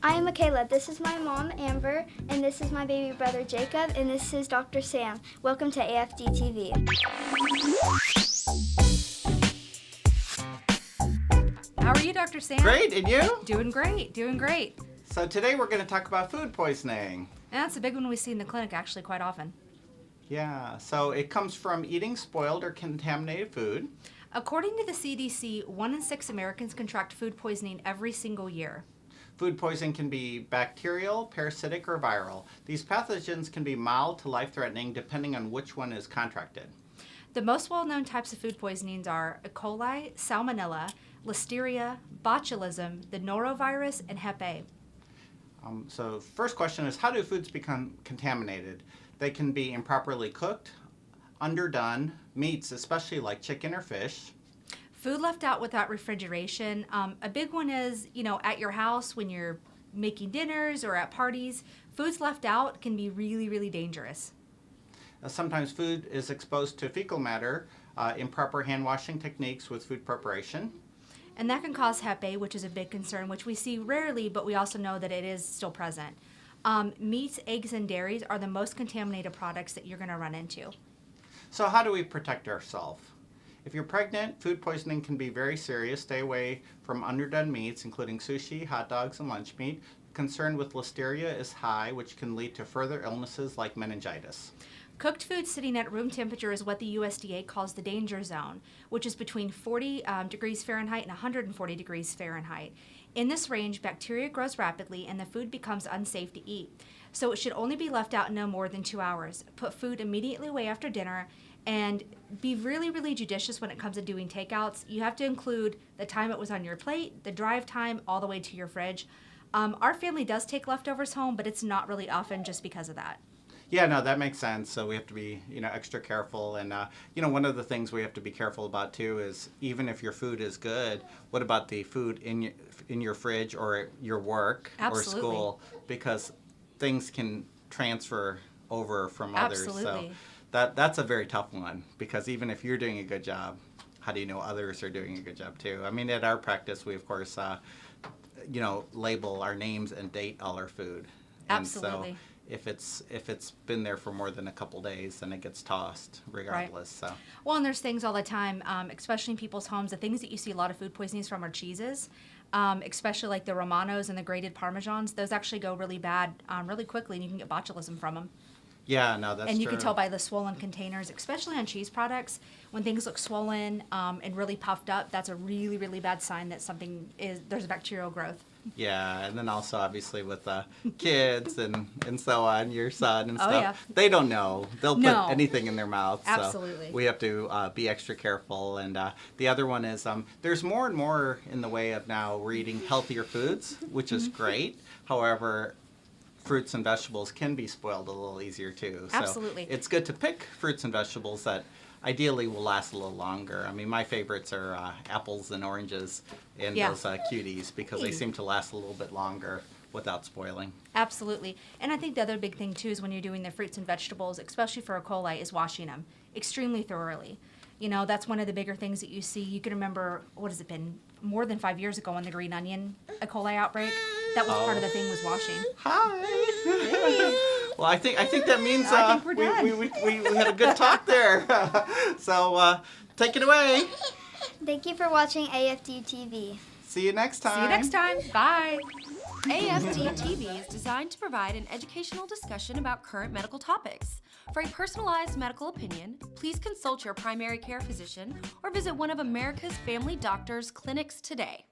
I'm Michaela. This is my mom, Amber, and this is my baby brother, Jacob, and this is Dr. Sam. Welcome to AFD TV. How are you, Dr. Sam? Great, and you? Doing great, doing great. So today we're going to talk about food poisoning. And that's a big one we see in the clinic actually quite often. Yeah, so it comes from eating spoiled or contaminated food. According to the CDC, 1 in 6 Americans contract food poisoning every single year. Food poisoning can be bacterial, parasitic, or viral. These pathogens can be mild to life-threatening depending on which one is contracted. The most well-known types of food poisonings are E. coli, Salmonella, Listeria, botulism, the norovirus, and Hep A. So first question is, how do foods become contaminated? They can be improperly cooked, underdone, meats, especially like chicken or fish. Food left out without refrigeration. A big one is, at your house when you're making dinners or at parties, foods left out can be really, really dangerous. Sometimes food is exposed to fecal matter, improper hand washing techniques with food preparation. And that can cause Hep A, which is a big concern, which we see rarely, but we also know that it is still present. Meats, eggs, and dairies are the most contaminated products that you're going to run into. So how do we protect ourselves? If you're pregnant, food poisoning can be very serious. Stay away from underdone meats, including sushi, hot dogs, and lunch meat. Concern with listeria is high, which can lead to further illnesses like meningitis. Cooked food sitting at room temperature is what the USDA calls the danger zone, which is between 40 degrees Fahrenheit and 140 degrees Fahrenheit. In this range, bacteria grows rapidly and the food becomes unsafe to eat. So it should only be left out no more than 2 hours. Put food immediately away after dinner and be really, really judicious when it comes to doing takeouts. You have to include the time it was on your plate, the drive time, all the way to your fridge. Our family does take leftovers home, but it's not really often just because of that. Yeah, no, that makes sense. So we have to be, extra careful. And, one of the things we have to be careful about, too, is even if your food is good, what about the food in your fridge or at your work Absolutely. or school? Because things can transfer over from others. Absolutely. So that's a very tough one, because even if you're doing a good job, how do you know others are doing a good job, too? I mean, at our practice, we, of course, label our names and date all our food. Absolutely. And so if it's been there for more than a couple days, then it gets tossed regardless. Right. So Well, and there's things all the time, especially in people's homes. The things that you see a lot of food poisonings from are cheeses, especially like the Romanos and the grated Parmesans. Those actually go really bad really quickly, and you can get botulism from them. yeah, no, that's And you true. can tell by the swollen containers, especially on cheese products. When things look swollen and really puffed up, that's a really, really bad sign that there's a bacterial growth. Yeah, and then also obviously with kids and so on, your son and Oh, stuff, yeah. they don't know. They'll No. put anything in their mouth. Absolutely. So we have to be extra careful. And the other one is there's more and more in the way of now we're eating healthier foods, which is great. However, fruits and vegetables can be spoiled a little easier too. So Absolutely. it's good to pick fruits and vegetables that ideally will last a little longer. I mean, my favorites are apples and oranges and Yeah. those cuties, because they seem to last a little bit longer without spoiling. Absolutely. And I think the other big thing, too, is when you're doing the fruits and vegetables, especially for E. coli, is washing them extremely thoroughly. That's one of the bigger things that you see. You can remember, what has it been, more than 5 years ago on the green onion E. coli outbreak? That was part of the thing, was washing. Hi. Well, I think that means I think we're done. we had a good talk there. So take it away. Thank you for watching AFD TV. See you next time. See you next time. Bye. AFD TV is designed to provide an educational discussion about current medical topics. For a personalized medical opinion, please consult your primary care physician or visit one of America's Family Doctors clinics today.